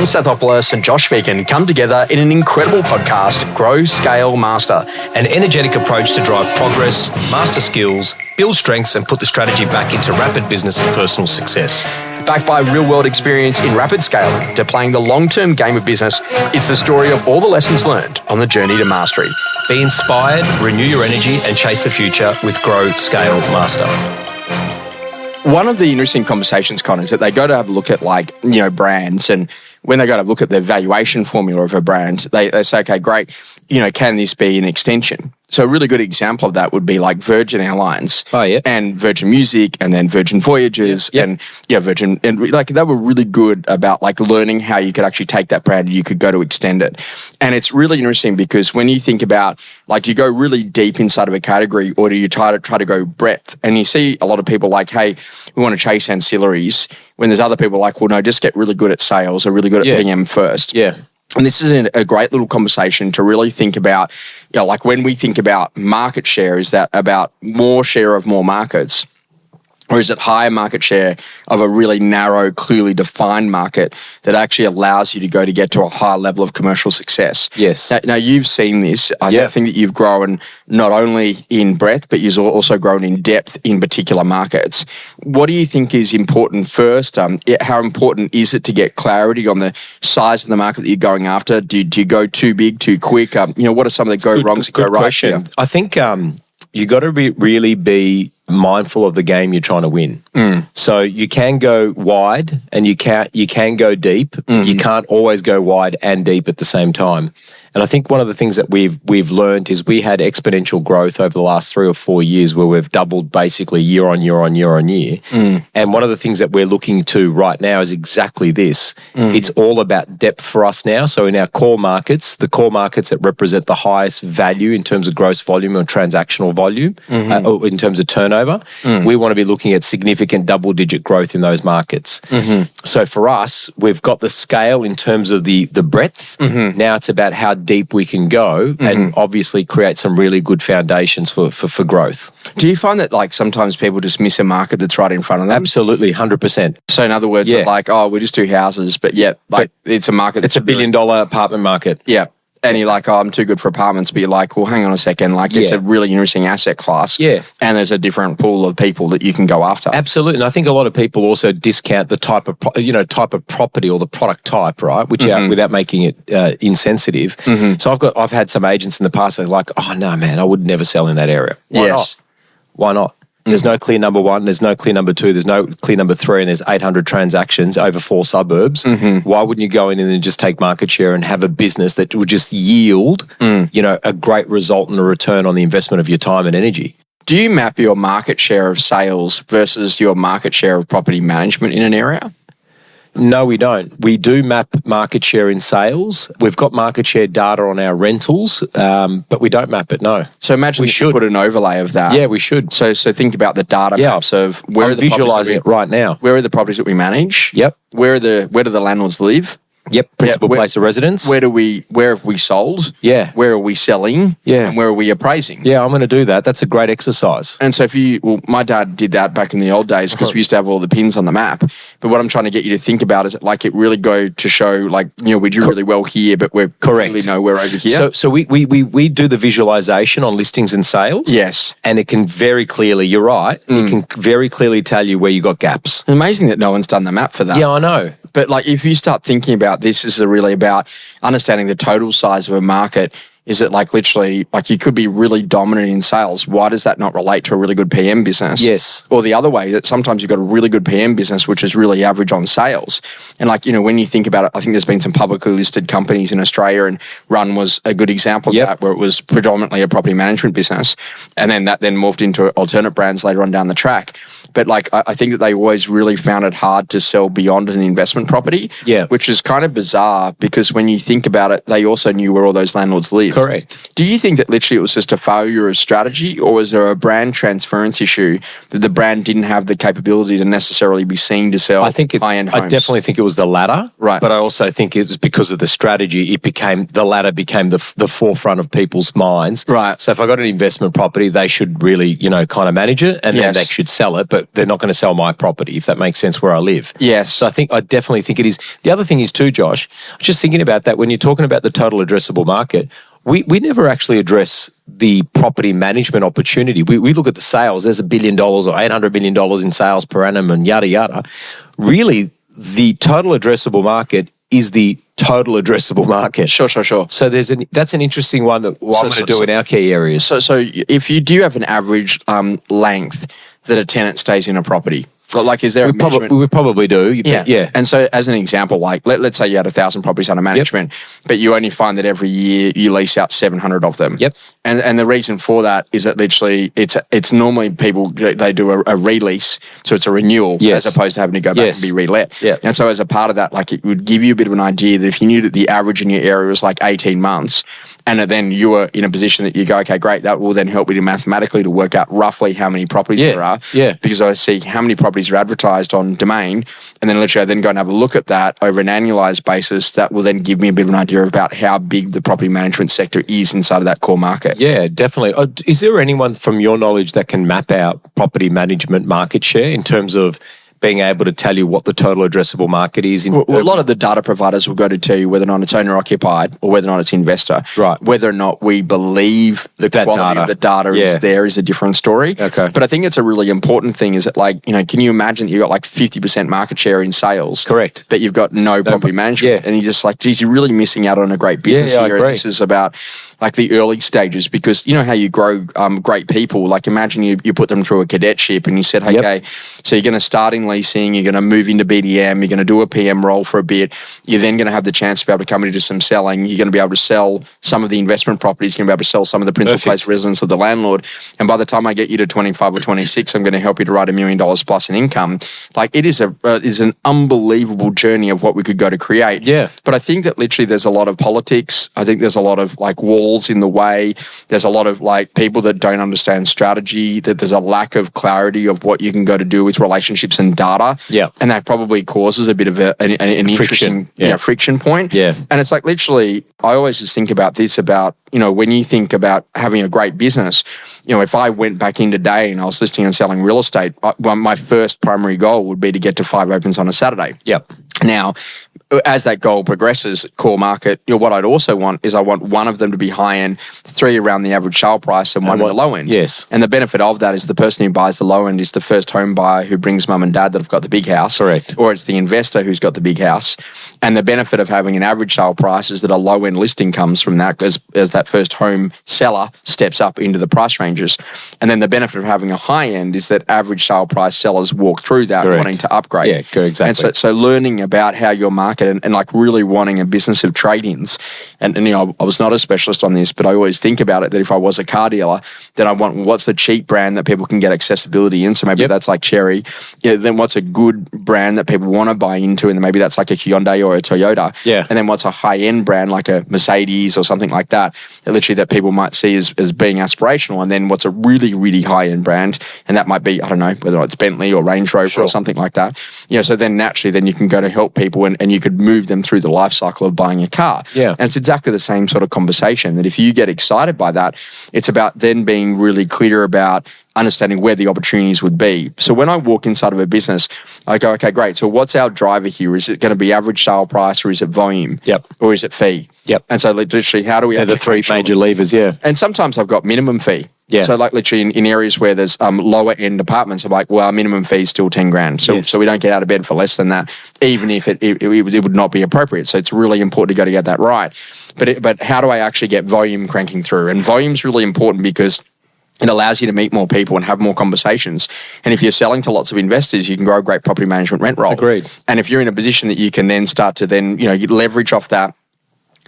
Stathopoulos and Josh Phegan come together in an incredible podcast, Grow, Scale, Master. An energetic approach to drive progress, master skills, build strengths and put the strategy back into rapid business and personal success. Backed by real-world experience in rapid scaling to playing the long-term game of business, it's the story of all the lessons learned on the journey to mastery. Be inspired, renew your energy and chase the future with Grow, Scale, Master. One of the interesting conversations, Con, is that they go to have a look at brands, and when they go to look at the valuation formula of a brand, they say, okay, great, can this be an extension? So a really good example of that would be like Virgin Airlines and Virgin Music and then Virgin Voyages and Virgin, and they were really good about learning how you could actually take that brand and you could go to extend it. And it's really interesting because when you think about do you go really deep inside of a category or do you try to go breadth? And you see a lot of people hey, we want to chase ancillaries, when there's other people well, no, just get really good at sales or really good at PM first. Yeah. And this is a great little conversation to really think about, when we think about market share, is that about more share of more markets? Or is it higher market share of a really narrow, clearly defined market that actually allows you to get to a higher level of commercial success? Yes. Now you've seen this. I think that you've grown not only in breadth, but you've also grown in depth in particular markets. What do you think is important first? How important is it to get clarity on the size of the market that you're going after? Do you go too big, too quick? What are some of the go wrongs that go right? Yeah. I think you got to really be mindful of the game you're trying to win. So you can go wide and you can go deep. You can't always go wide and deep at the same time. And I think one of the things that we've learned is we had exponential growth over the last 3 or 4 years where we've doubled basically year on year on year on year. And one of the things that we're looking to right now is exactly this. It's all about depth for us now. So in our core markets, the core markets that represent the highest value in terms of gross volume or transactional volume, or in terms of turnover, we want to be looking at significant double-digit growth in those markets. So for us, we've got the scale in terms of the breadth. Now it's about how deep we can go and obviously create some really good foundations for growth. Do you find that sometimes people just miss a market that's right in front of them? Absolutely, 100%. So in other words, we just do houses, but it's a market that's it's a $1 billion apartment market. Yeah. And you're I'm too good for apartments, but you're well, hang on a second, it's a really interesting asset class. Yeah. And there's a different pool of people that you can go after. Absolutely. And I think a lot of people also discount the type of property or the product type, right? Which without making it insensitive. So I've had some agents in the past that are oh no, man, I would never sell in that area. Why not? Why not? There's no clear number one, there's no clear number two, there's no clear number three, and there's 800 transactions over 4 suburbs. Why wouldn't you go in and just take market share and have a business that would just yield, a great result and a return on the investment of your time and energy? Do you map your market share of sales versus your market share of property management in an area? No, we don't. We do map market share in sales. We've got market share data on our rentals, but we don't map it, no. So imagine we should put an overlay of that. Yeah, we should. So think about the data maps of where I'm are the visualizing it right now. Where are the properties that we manage? Yep. Where do the landlords live? Yep, principal place of residence. Where have we sold? Yeah. Where are we selling? Yeah. And where are we appraising? Yeah, I'm going to do that. That's a great exercise. And so my dad did that back in the old days because we used to have all the pins on the map. But what I'm trying to get you to think about is it really go to show we do really well here, but we're clearly nowhere over here. So we do the visualization on listings and sales. Yes. And it can very clearly, you're right, it can very clearly tell you where you got gaps. It's amazing that no one's done the map for that. Yeah, I know. But if you start thinking about this is really about understanding the total size of a market. Is it literally you could be really dominant in sales? Why does that not relate to a really good PM business? Yes. Or the other way, that sometimes you've got a really good PM business which is really average on sales. And when you think about it, I think there's been some publicly listed companies in Australia, and Run was a good example of that, where it was predominantly a property management business. And then that morphed into alternate brands later on down the track. But I think that they always really found it hard to sell beyond an investment property, which is kind of bizarre because when you think about it, they also knew where all those landlords lived. Correct. Do you think that literally it was just a failure of strategy, or was there a brand transference issue that the brand didn't have the capability to necessarily be seen to sell high-end homes? I definitely think it was the latter. Right. But I also think it was because of the strategy, the latter became the forefront of people's minds. Right. So if I got an investment property, they should really, kind of manage it, and then they should sell it. But but they're not going to sell my property, if that makes sense, where I live. Yes. So I definitely think it is. The other thing is too, Josh, I was just thinking about that when you're talking about the total addressable market, we never actually address the property management opportunity. We look at the sales. There's $1 billion or $800 million in sales per annum and yada, yada. Really, the total addressable market is the total addressable market. Sure. So that's an interesting one that I'm going to do in our key areas. So if you do have an average length that a tenant stays in a property, like is there a measurement? We probably do. Yeah. And so as an example, like let's say you had 1,000 properties under management, but you only find that every year you lease out 700 of them. Yep. And the reason for that is that literally it's normally people, they do a release, so it's a renewal as opposed to having to go back and be relet. Yeah. And so as a part of that, like it would give you a bit of an idea that if you knew that the average in your area was like 18 months, and then you were in a position that you go, okay, great, that will then help you mathematically to work out roughly how many properties there are. Yeah. Because I see how many properties are advertised on Domain, and then literally I then go and have a look at that over an annualized basis. That will then give me a bit of an idea about how big the property management sector is inside of that core market. Yeah, definitely. Is there anyone from your knowledge that can map out property management market share in terms of being able to tell you what the total addressable market is? Well, a lot of the data providers will go to tell you whether or not it's owner-occupied or whether or not it's investor. Right. Whether or not we believe the quality of the data is there is a different story. Okay. But I think it's a really important thing is that, like, can you imagine that you've got like 50% market share in sales? Correct. But you've got no property management. And you're just like, geez, you're really missing out on a great business here. I agree. And this is about like the early stages, because you know how you grow great people. Like imagine you put them through a cadetship and you said, hey, okay, so you're going to start in leasing, you're going to move into BDM, you're going to do a PM role for a bit. You're then going to have the chance to be able to come into some selling. You're going to be able to sell some of the investment properties. You're going to be able to sell some of the principal place residence of the landlord. And by the time I get you to 25 or 26, I'm going to help you to write $1 million plus in income. Like it is an unbelievable journey of what we could go to create. Yeah. But I think that literally there's a lot of politics. I think there's a lot of like walls in the way. There's a lot of like people that don't understand strategy, that there's a lack of clarity of what you can go to do with relationships and data. Yeah. And that probably causes a bit of an interesting friction point. Yeah. And it's like literally, I always just think about this about, when you think about having a great business, if I went back in today and I was listing and selling real estate, my first primary goal would be to get to 5 opens on a Saturday. Yep. Now, as that goal progresses, core market, what I'd also want is I want one of them to be high end, 3 around the average sale price, and one at the low end. Yes. And the benefit of that is the person who buys the low end is the first home buyer who brings mum and dad that have got the big house. Correct. Or it's the investor who's got the big house. And the benefit of having an average sale price is that a low end listing comes from that as that first home seller steps up into the price ranges. And then the benefit of having a high end is that average sale price sellers walk through that wanting to upgrade. Yeah, exactly. And so learning about how your market and like really wanting a business of trade-ins. And I was not a specialist on this, but I always think about it that if I was a car dealer, then I want what's the cheap brand that people can get accessibility in. So maybe that's like Cherry. Then what's a good brand that people want to buy into? And then maybe that's like a Hyundai or a Toyota. Yeah. And then what's a high-end brand like a Mercedes or something like that literally that people might see as being aspirational. And then what's a really, really high-end brand? And that might be, I don't know, whether it's Bentley or Range Rover or something like that. So then naturally, then you can go to help people and you could move them through the life cycle of buying a car. Yeah. And it's exactly the same sort of conversation that if you get excited by that, it's about then being really clear about understanding where the opportunities would be. So when I walk inside of a business, I go, okay, great. So what's our driver here? Is it going to be average sale price or is it volume? Yep. Or is it fee? Yep. And so literally, how do we... They're the 3 major levers, And sometimes I've got minimum fee. Yeah. So like literally in areas where there's lower end apartments, I'm like, well, our minimum fee is still 10 grand. So we don't get out of bed for less than that, even if it would not be appropriate. So it's really important to get that right. But how do I actually get volume cranking through? And volume's really important because it allows you to meet more people and have more conversations. And if you're selling to lots of investors, you can grow a great property management rent roll. Agreed. And if you're in a position that you can then start to then, you leverage off that,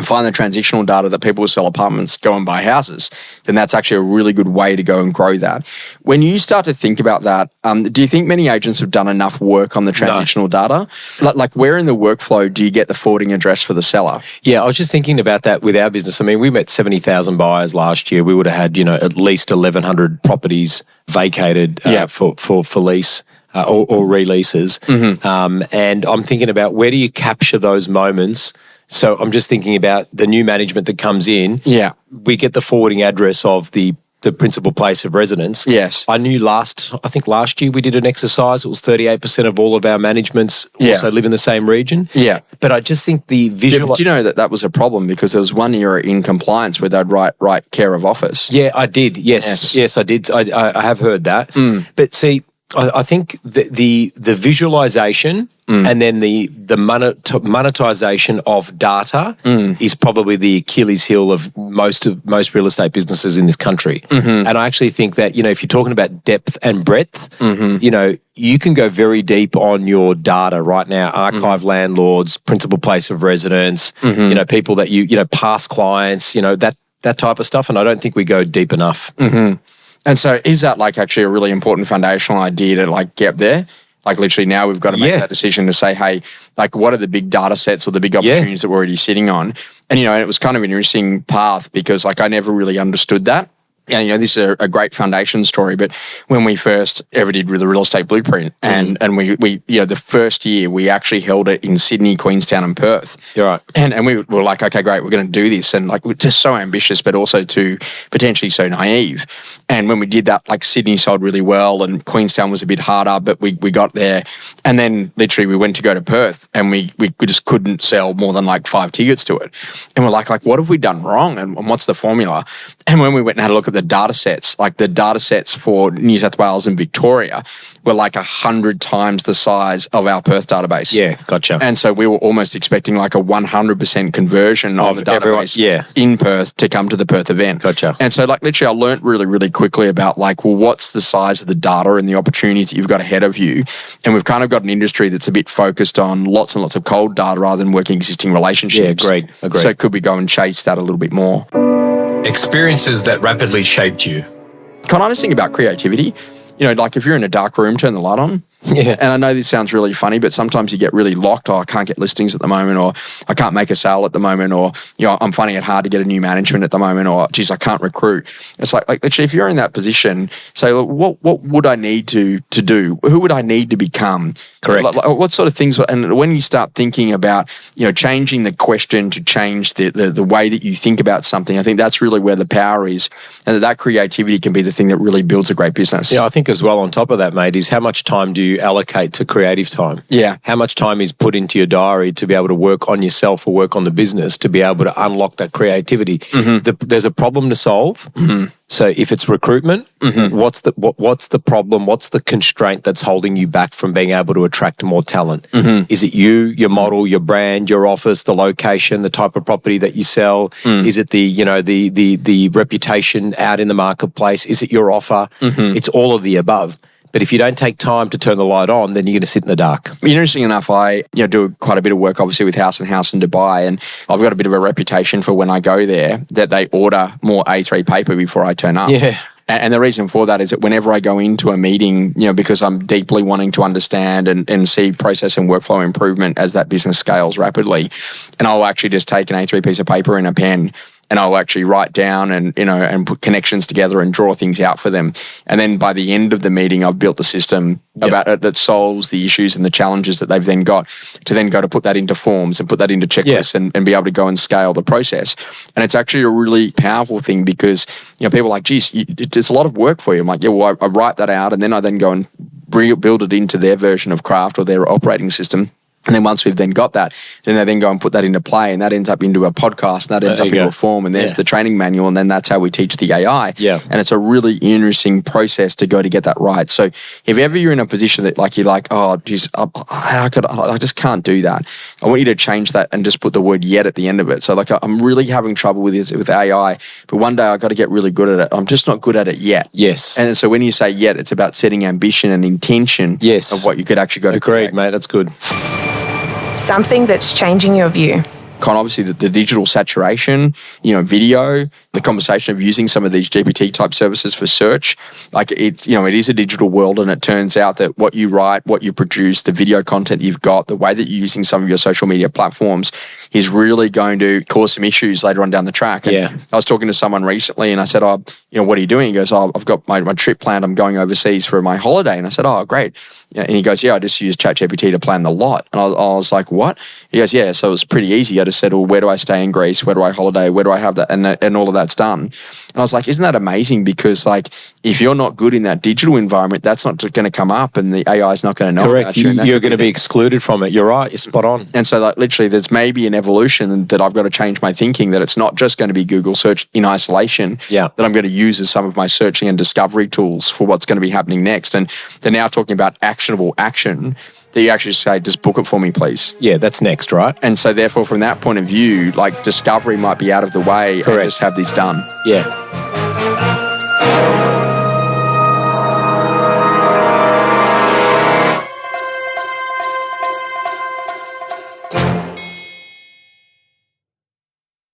find the transitional data that people who sell apartments go and buy houses, then that's actually a really good way to go and grow that. When you start to think about that, do you think many agents have done enough work on the transitional data? Like where in the workflow do you get the forwarding address for the seller? Yeah, I was just thinking about that with our business. I mean, we met 70,000 buyers last year. We would have had, at least 1,100 properties vacated for lease. Or releases. Mm-hmm. And I'm thinking about where do you capture those moments? So I'm just thinking about the new management that comes in. Yeah. We get the forwarding address of the the principal place of residence. Yes. I knew last year we did an exercise. It was 38% of all of our managements also live in the same region. Yeah. But I just think the visual... Do you know that was a problem because there was one era in compliance where they'd write care of office? Yeah, I did. Yes, I did. I have heard that. But see, I think the visualization and then the monetization of data is probably the Achilles heel of most real estate businesses in this country. And I actually think that, if you're talking about depth and breadth, you can go very deep on your data right now. Archive landlords, principal place of residence, people that past clients, that type of stuff. And I don't think we go deep enough. And so is that actually a really important foundational idea to get there? Literally now we've got to make that decision to say, hey, what are the big data sets or the big opportunities that we're already sitting on? And, it was kind of an interesting path because I never really understood that. And, this is a great foundation story, but when we first ever did the real estate blueprint and we the first year we actually held it in Sydney, Queenstown and Perth. You're right. And we were like, okay, great, we're going to do this. And we're just so ambitious, but also too potentially so naive. And when we did that, Sydney sold really well and Queenstown was a bit harder, but we got there. And then literally we went to go to Perth and we just couldn't sell more than 5 tickets to it. And we're like, what have we done wrong? And what's the formula? And when we went and had a look at the data sets, the data sets for New South Wales and Victoria were 100 times the size of our Perth database. Yeah, gotcha. And so we were almost expecting a 100% conversion of the database in Perth to come to the Perth event. Gotcha. And so literally I learned really, really quickly about what's the size of the data and the opportunities that you've got ahead of you. And we've kind of got an industry that's a bit focused on lots and lots of cold data rather than working existing relationships. Yeah, agreed. So could we go and chase that a little bit more? Experiences that rapidly shaped you. Can I just think about creativity? If you're in a dark room, turn the light on. Yeah. And I know this sounds really funny, but sometimes you get really locked. I can't get listings at the moment, or I can't make a sale at the moment, or I'm finding it hard to get a new management at the moment, or geez, I can't recruit. It's literally, if you're in that position, say, what would I need to do? Who would I need to become? Correct. What sort of things? And when you start thinking about changing the question to change the way that you think about something, I think that's really where the power is, and that creativity can be the thing that really builds a great business. Yeah, I think as well on top of that, mate, is how much time do you allocate to creative time? Yeah. How much time is put into your diary to be able to work on yourself or work on the business to be able to unlock that creativity? There's a problem to solve. So if it's recruitment, what's the problem? What's the constraint that's holding you back from being able to attract more talent? Is it you, your model, your brand, your office, the location, the type of property that you sell? Is it the reputation out in the marketplace? Is it your offer? It's all of the above. But if you don't take time to turn the light on, then you're going to sit in the dark. Interesting enough, I do quite a bit of work, obviously, with House & House in Dubai, and I've got a bit of a reputation for when I go there that they order more A3 paper before I turn up. Yeah. And the reason for that is that whenever I go into a meeting, because I'm deeply wanting to understand and see process and workflow improvement as that business scales rapidly, and I'll actually just take an A3 piece of paper and a pen, and I'll actually write down and put connections together and draw things out for them. And then by the end of the meeting, I've built the system that solves the issues and the challenges that they've then got to put that into forms and put that into checklists and be able to go and scale the process. And it's actually a really powerful thing because, people are like, geez, it's a lot of work for you. I'm like, I write that out and then I go and build it into their version of Craft or their operating system. And then once we've then got that, then they then go and put that into play, and that ends up into a podcast, and that ends up into a form, and there's the training manual, and then that's how we teach the AI. Yeah. And it's a really interesting process to go to get that right. So if ever you're in a position that you're like, oh, geez, I just can't do that. I want you to change that and just put the word yet at the end of it. So I'm really having trouble with this with AI, but one day I got to get really good at it. I'm just not good at it yet. Yes. And so when you say yet, it's about setting ambition and intention of what you could actually go to create. Agreed, mate. That's good. Something that's changing your view. Obviously the digital saturation, video, the conversation of using some of these GPT type services for search, it is a digital world, and it turns out that what you write, what you produce, the video content you've got, the way that you're using some of your social media platforms is really going to cause some issues later on down the track. And I was talking to someone recently and I said, what are you doing? He goes, I've got my trip planned. I'm going overseas for my holiday. And I said, oh, great. And he goes, I just use Chat GPT to plan the lot. And I was like, what? He goes, yeah. So it was pretty easy. I just said, well, where do I stay in Greece? Where do I holiday? Where do I have that? And all of that's done. And I was like, isn't that amazing? Because like, if you're not good in that digital environment, that's not going to come up and the AI is not going to know Correct. about you. You're going to be excluded from it. You're right. You're spot on. And so like literally there's maybe an evolution that I've got to change my thinking, that it's not just going to be Google search in isolation, Yeah. that I'm going to use as some of my searching and discovery tools for what's going to be happening next. And they're now talking about actionable action, that you actually say, just book it for me, please. Yeah, that's next, right? And so therefore from that point of view, like discovery might be out of the way. Correct. And just have this done. Yeah.